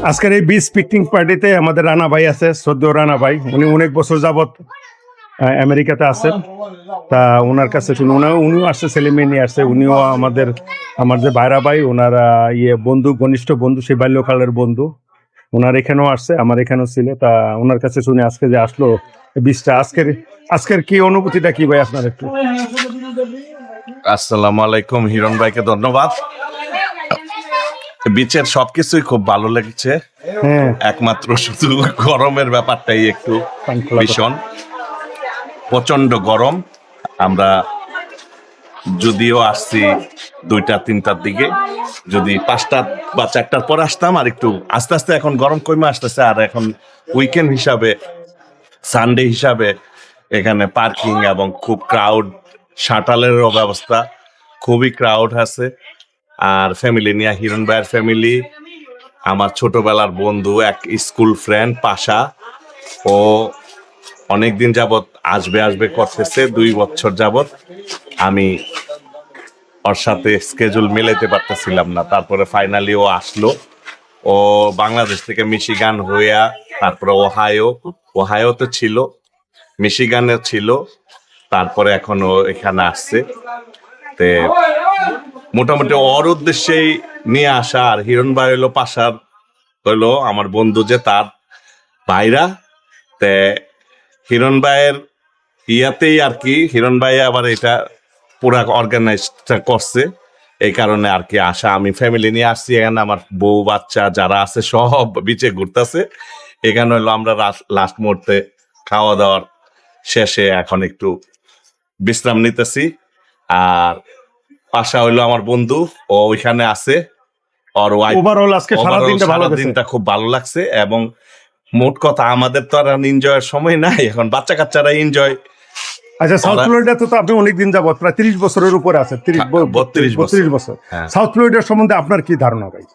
আজকের এই beach picnic পার্টিতে আমাদের রানা ভাই আছে, শ্রদ্ধেয় রানা ভাই। উনি অনেক বছর যাবৎ আমেরিকাতে আছেন। তা ওনার কাছে শুনে উনিও আসছে, ছেলে মেয়ে নিয়ে আসছে। উনিও আমার যে ভাইরা ভাই, ওনার বন্ধু, ঘনিষ্ঠ বন্ধু, সেই বাল্যকালের বন্ধু। ওনার এখানেও আসছে, আমার এখানেও ছিল। তা ওনার কাছে শুনে আজকে যে আসলো বিচটা, আজকের কি অনুভূতিটা কি ভাই আপনার একটু? আসসালামু আলাইকুম। হিরণ ভাইকে ধন্যবাদ। বিচের সবকিছুই খুব ভালো লেগেছে, হ্যাঁ, একমাত্র শুধু গরমের ব্যাপারটাই একটু ভীষণ প্রচন্ড গরম। আমরা যদিও আসছি 2টা-3টার দিকে, যদি 5টা বা 4টার পর আসতাম আর একটু আস্তে আস্তে এখন গরম কমে আসতেছে। আর এখন উইকেন্ড হিসাবে, সানডে হিসাবে এখানে পার্কিং এবং খুব ক্রাউড, শাটালেরও ব্যবস্থা, খুবই ক্রাউড আছে। আর ফ্যামিলি নিয়ে, হিরণ ভাইয়ের ফ্যামিলি, আমার ছোটবেলার বন্ধু, এক স্কুল ফ্রেন্ড পাশা, ও অনেকদিন যাবৎ আসবে করতেছে, 2 বছর যাবৎ। আমি ওর সাথে স্কেজুল মিলাইতে পারতেছিলাম না, তারপরে ফাইনালি ও আসলো। ও বাংলাদেশ থেকে মিশিগান হইয়া, তারপরে ওহায়োতে ছিল, মিশিগানে ছিল, তারপরে এখন ও এখানে আসছে। তে মোটামুটি ওর উদ্দেশ্যেই নিয়ে আসা। আর হিরণ ভাই হইলো পাশার, হইলো আমার বন্ধু, যে তার ভাইরা। তে হিরণ ভাইয়ের ইয়াতেই আর কি, হিরণ ভাই আবার এটা পুরা অর্গানাইজটা করছে, এই কারণে আর কি আসা। আমি ফ্যামিলি নিয়ে আসছি এখানে, আমার বউ বাচ্চা যারা আছে সব বিচে ঘুরতেছে। এখানে হইলো আমরা লাস্ট মুহূর্তে খাওয়া দাওয়ার শেষে এখন একটু বিশ্রাম নিতেছি। আর পাশা হইলো আমার বন্ধু, ও ওইখানে আছে। ওর ওভারঅল আজকে দিনটা খুব ভালো লাগছে। এবং মোট কথা, আমাদের তো আর এনজয়ের সময় নাই, এখন বাচ্চা কাচ্চারা এনজয়। আচ্ছা, সাউথ ফ্লোরিডাতে তো আপনি অনেকদিন যাবত, প্রায় 30 বছরের উপরে আছে, 32 বছর। সাউথ ফ্লোরিডার সম্বন্ধে আপনার কি ধারণা ভাই?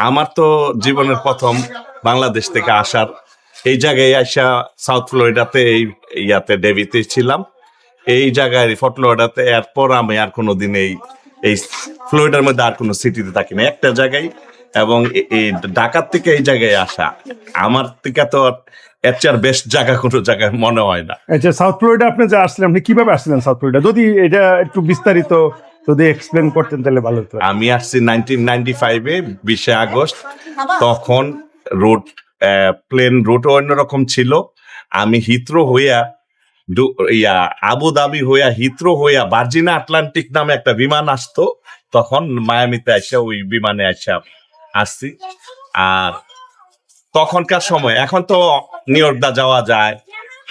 আমার তো জীবনের প্রথম বাংলাদেশ থেকে আসার, এই জায়গায় আসা সাউথ ফ্লোরিডাতে, এই ইয়াতে ডেভিতে ছিলাম, এই জায়গায় ফর্ট ফ্লোরিডাতে। এরপর আমি আর কোনোদিন এই ফ্লোরিডার মধ্যে আর কোনো সিটিতে থাকি না, একটা জায়গায়। এবং এই ঢাকার থেকে এই জায়গায় আসা আমার থেকে তো এর চেয়ে বেস্ট জায়গা কোনো জায়গায় মনে হয় না। আচ্ছা, সাউথ ফ্লোরিডা আপনি যে আসলেন, আপনি কিভাবে আসছিলেন সাউথ ফ্লোরিডা? যদি এটা একটু বিস্তারিত যদি এক্সপ্লেন করতেন তাহলে ভালো হতো। আমি আসছি 1995-এ 20শে আগস্ট। তখন রোড, প্লেন রুটও অন্যরকম ছিল। আমি হিথ্রো হইয়া, আবুধাবি হইয়া, হিথ্রো হইয়া ভার্জিনা আটলান্টিক নামে একটা বিমান আসতো, তখন মায়ামিতে আসা ওই বিমানে আসছি। আর তখনকার সময়, এখন তো নিউ ইয়র্ক যাওয়া যায়,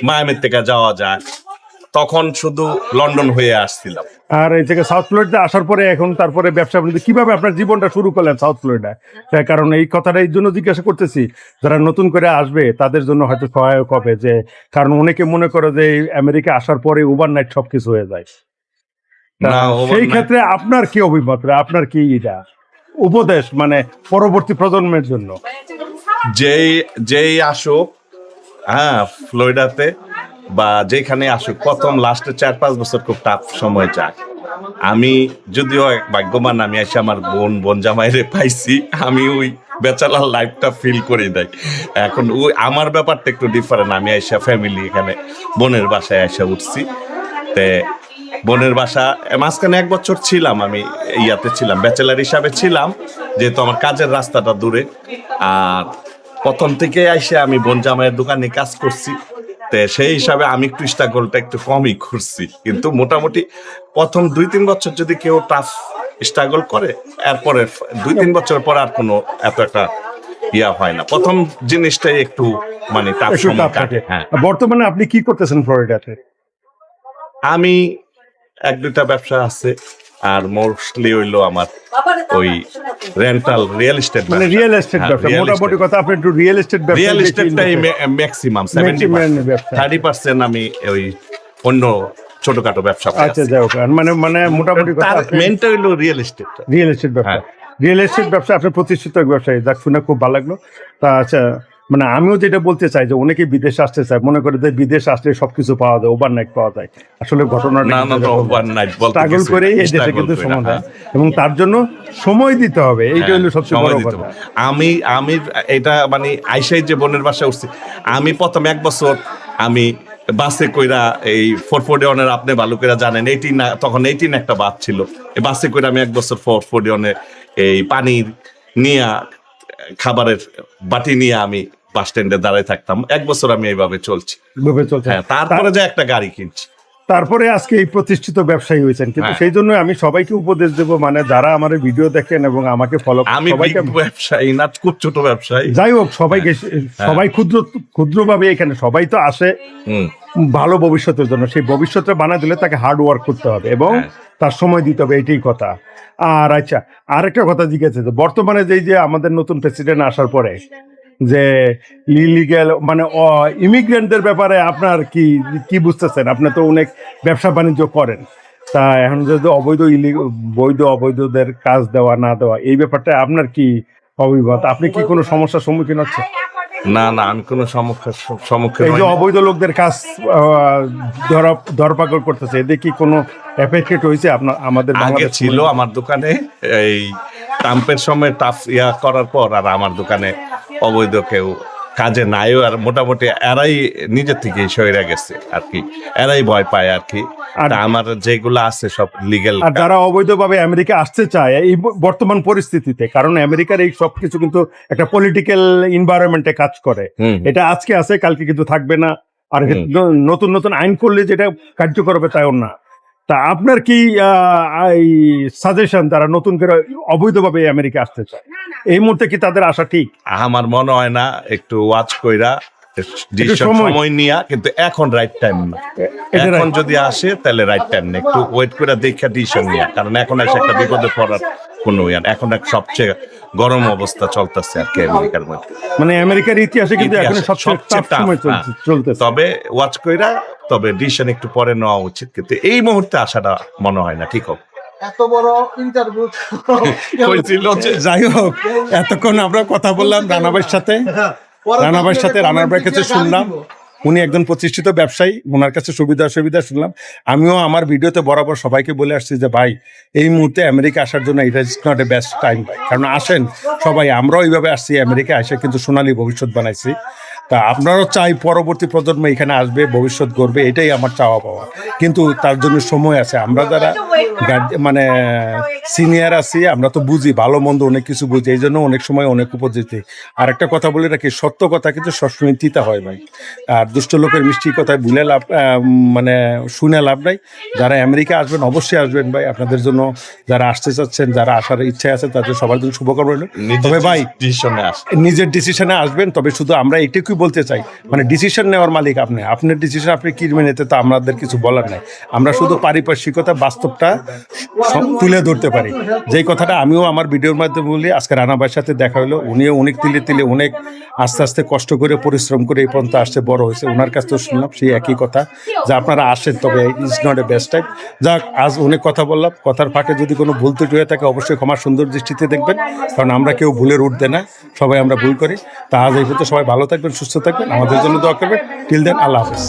মায়ামির থেকে যাওয়া যায়, তখন শুধু লন্ডন হয়ে আসছিলাম। আর এই থেকে সাউথ ফ্লোরিডা আসার পরে এখন তারপরে ব্যবসা বাণিজ্য কিভাবে আপনার জীবনটা শুরু করলেন সাউথ ফ্লোরিডায়? কারণ এই কথাটা এই জন্য জিজ্ঞাসা করতেছি, যারা নতুন করে আসবে তাদের জন্য হয়তো সহায়ক হবে। যে কারণ অনেকে মনে করে যে আমেরিকা আসার পরে ওভারনাইট সবকিছু হয়ে যায়। সেই ক্ষেত্রে আপনার কি অভিমত, আপনার কি এটা উপদেশ, মানে পরবর্তী প্রজন্মের জন্য? যেই আসুক, হ্যাঁ, ফ্লোরিডাতে বা যেখানে আসুক, প্রথম লাস্টে 4-5 বছর খুব টাফ সময় যায়। আমি যদিও ভাগ্যবান, আমি এসে আমার বোন জামাইরে পাইছি, আমি ওই ব্যাচেলার লাইফটা ফিল করে দেয়। এখন ওই আমার ব্যাপারটা একটু ডিফারেন্ট। আমি এসে ফ্যামিলি, এখানে বোনের বাসায় এসে উঠছি। তে বোনের বাসা মাঝখানে 1 বছর ছিলাম, আমি ইয়াতে ছিলাম, ব্যাচেলার হিসাবে ছিলাম, যেহেতু আমার কাজের রাস্তাটা দূরে। আর প্রথম থেকে এসে আমি বোন জামাইয়ের দোকানে কাজ করছি, তে সেই হিসাবে আমি একটু স্ট্রাগলটা একটু কমই করছি। কিন্তু মোটামুটি প্রথম 2-3 বছর যদি কেউ টাফ স্ট্রাগল করে, এরপরে 2-3 বছর পর আর কোনো এত একটা ইয়া হয় না। প্রথম জিনিসটাই একটু মানে টাফ সময় কাটে। হ্যাঁ, বর্তমানে আপনি কি করতেছেন ফ্লোরিডাতে? আমি 1-2টা ব্যবসা আছে, আর মোস্টলি হইলো আমার ওই রেন্টাল রিয়েল এস্টেট, মানে রিয়েল এস্টেট ব্যবসা। মোটামুটি কথা, আপনি একটু রিয়েল এস্টেটটাই ম্যাক্সিমাম 30% আমি ওই অন্য ছোটখাটো ব্যবসা। আচ্ছা, যাই হোক, মানে মোটামুটি কথা মেনটা হইলো রিয়েল এস্টেট ব্যবসা। রিয়েল এস্টেট ব্যবসা আপনি প্রতিষ্ঠিত এক ব্যবসায়ী, যাক শুনে খুব ভালো লাগলো। তা আচ্ছা, মানে আমিও যেটা বলতে চাই যে অনেকে বিদেশে আসতে চায়, মনে করে যে বিদেশে আসলে সবকিছু পাওয়া যায়, ওভারনাইট পাওয়া যায়। আসলে ঘটনাটা না না ওভারনাইট বলতে স্ট্রাগল করে এই দেশে কিন্তু সময় দেয়, এবং তার জন্য সময় দিতে হবে, এইটা হলো সবচেয়ে বড় কথা। আমি আমি এটা মানে আইসাই যে বোনের বাসায় উঠছি, আমি প্রথম 1 বছর আমি বাসে কইরা এই 441 আপনি ভালো করে জানেন, 18 না তখন 18 একটা বাস ছিল, এই বাসে কইরা আমি 1 বছর 441 এই পানির নিয়া খাবারের বাটি নিয়ে আমি বাস স্ট্যান্ডে দাঁড়ায় থাকতাম। 1 বছর আমি এইভাবে চলছি। হ্যাঁ, তারপরে যে একটা গাড়ি কিনছি। তারপরে আজকে এই প্রতিষ্ঠিত ব্যবসায়ী হয়েছেন, কিন্তু হ্যাঁ। সেই জন্য আমি সবাইকে উপদেশ দেবো, মানে যারা আমার ভিডিও দেখেন এবং আমাকে ফলো করেন, আমি সবাইকে ব্যবসায়ী না, খুব ছোট ব্যবসায়ী। যাই হোক সবাইকে, সবাই ক্ষুদ্রভাবে এখানে সবাই তো আসে হুম। ভালো ভবিষ্যতের জন্য। সেই ভবিষ্যৎটা বানাতে দিলে তাকে হার্ড ওয়ার্ক করতে হবে এবং তার সময় দিতে হবে, এটাই কথা। আর আচ্ছা, আরেকটা কথা জিজ্ঞাসা, যে বর্তমানে যে আমাদের নতুন প্রেসিডেন্ট আসার পরে যে ইলিগ্যাল মানে ইমিগ্রেন্টদের ব্যাপারে আপনার কি বুঝতেছেন? আপনি তো অনেক ব্যবসা বাণিজ্য করেন, তা এখন যদি বৈধ অবৈধদের কাজ দেওয়া না দেওয়া, এই ব্যাপারটা আপনার কি অভিমত? আপনি কি কোনো সমস্যার সম্মুখীন হচ্ছেন? না না, আমি কোনো সম্মুখীন এই যে হইনি। অবৈধ লোকদের কাজ ধরপাকড় করতেছে, এতে কি কোনো এফেক্টেড হয়েছে আপনার আমাদের আগে বাংলাদেশ? ছিল আমার দোকানে, এই ট্রাম্পের সময় টাফ করার পর আর আমার দোকানে অবৈধ কেউ কাজে নাই, আর মোটামুটি এরাই নিজের থেকে সরে গেছে আর কি, এরাই ভয় পায় আর কি। আর- তা আমার যেগুলো আছে সব লিগ্যাল। আর যারা অবৈধভাবে আমেরিকা আসতে চায় এই বর্তমান পরিস্থিতিতে, কারণ আমেরিকার এই সব কিছু কিন্তু একটা পলিটিক্যাল এনভায়রনমেন্টে কাজ করে, এটা আজকে আছে কালকে কিন্তু থাকবে না। আর নতুন নতুন আইন করলে যেটা কার্যকর হবে তাও না। তা আপনার কি সাজেশন, যারা নতুন করে অবৈধভাবে আমেরিকা আসতে চায়, এই মুহূর্তে কি তাদের আসা ঠিক? আমার মনে হয় না, একটু ওয়াচ কইরা সময় নিয়া, কিন্তু এখন রাইট টাইম না। এটা এখন right। যদি আসে তাহলে রাইট টাইম না, একটু ওয়েট করে দেখা ডিসিশন নিয়া, কারণ এখন এসে একটা বিপদে পড়ার কোনো এখন এক সবচেয়ে গরম অবস্থা চলতেছে আর কি আমেরিকার মধ্যে। মানে আমেরিকার ইতিহাসে কিন্তু এখন সবচেয়ে টাফ সময় চলতেছে। তবে ওয়াচ কইরা, তবে ডিসিশন একটু পরে নেওয়া উচিত, কিন্তু এই মুহূর্তে আসাটা মনে হয় না ঠিক হবে। এত বড় ইন্টারভিউ হয়েছিল যে যাই হোক, এতক্ষণ আমরা কথা বললাম রানা ভাইয়ের সাথে, রানা ভাইয়ের কাছে শুনলাম উনি একজন প্রতিষ্ঠিত ব্যবসায়ী, ওনার কাছে সুবিধা শুনলাম। আমিও আমার ভিডিওতে বরাবর সবাইকে বলে আসছি যে ভাই, এই মুহূর্তে আমেরিকা আসার জন্য এটা is not a best time ভাই, কারণ আসেন সবাই, আমরাও এইভাবে আসছি আমেরিকা এসে কিন্তু সোনালী ভবিষ্যৎ বানাইছি। তা আপনারও চাই পরবর্তী প্রজন্ম এখানে আসবে, ভবিষ্যৎ গড়বে, এটাই আমার চাওয়া পাওয়া। কিন্তু তার জন্য সময় আছে। আমরা যারা মানে সিনিয়র আছি, আমরা তো বুঝি, ভালো মন্দ অনেক কিছু বুঝি, এই জন্য অনেক সময় অনেক উপস্থিতি। আর একটা কথা বলে রাখি, সত্য কথা কিন্তু সবসময় তিতা হয় ভাই। আর দুষ্ট লোকের মিষ্টি কথায় ভুলে লাভ, মানে শুনে লাভ নাই। যারা আমেরিকা আসবেন অবশ্যই আসবেন ভাই, আপনাদের জন্য যারা আসতে চাচ্ছেন, যারা আসার ইচ্ছা আছে, তাদের সবার জন্য শুভকামনা রইল। তবে ভাই ডিসিশনে আস, নিজের ডিসিশনে আসবেন, তবে শুধু আমরা এটুকুই বলতে চাই, মানে ডিসিশন নেওয়ার মালিক আপনি, আপনার ডিসিশন আপনি কি মেনে নিতে, তো আমাদের কিছু বলার নাই। আমরা শুধু পারিপার্শ্বিকতা, বাস্তবটা তুলে ধরতে পারি। যেই কথাটা আমিও আমার ভিডিওর মাধ্যমে বলি, আজকে রানা ভাইয়ের সাথে দেখা হলো, উনিও অনেক তিলে অনেক আস্তে আস্তে কষ্ট করে পরিশ্রম করে এই পর্যন্ত আসছে, বড় হয়েছে। ওনার কাছ থেকে শুনলাম সেই একই কথা, যে আপনারা আসেন, তবে is not a best time. যাক, আজ অনেক কথা বললাম, কথার ফাঁকে যদি কোনো ভুল ত্রুটি হয়ে থাকে অবশ্যই ক্ষমা সুন্দর দৃষ্টিতে দেখবেন, কারণ আমরা কেউ ভুলের উঠতে না, সবাই আমরা ভুল করি। তা আজ এই পর্যন্ত, সবাই ভালো থাকবেন, সুস্থ থাকবেন, আমাদের জন্য দোয়া করবেন। টিল দেন, আল্লাহ হাফেজ।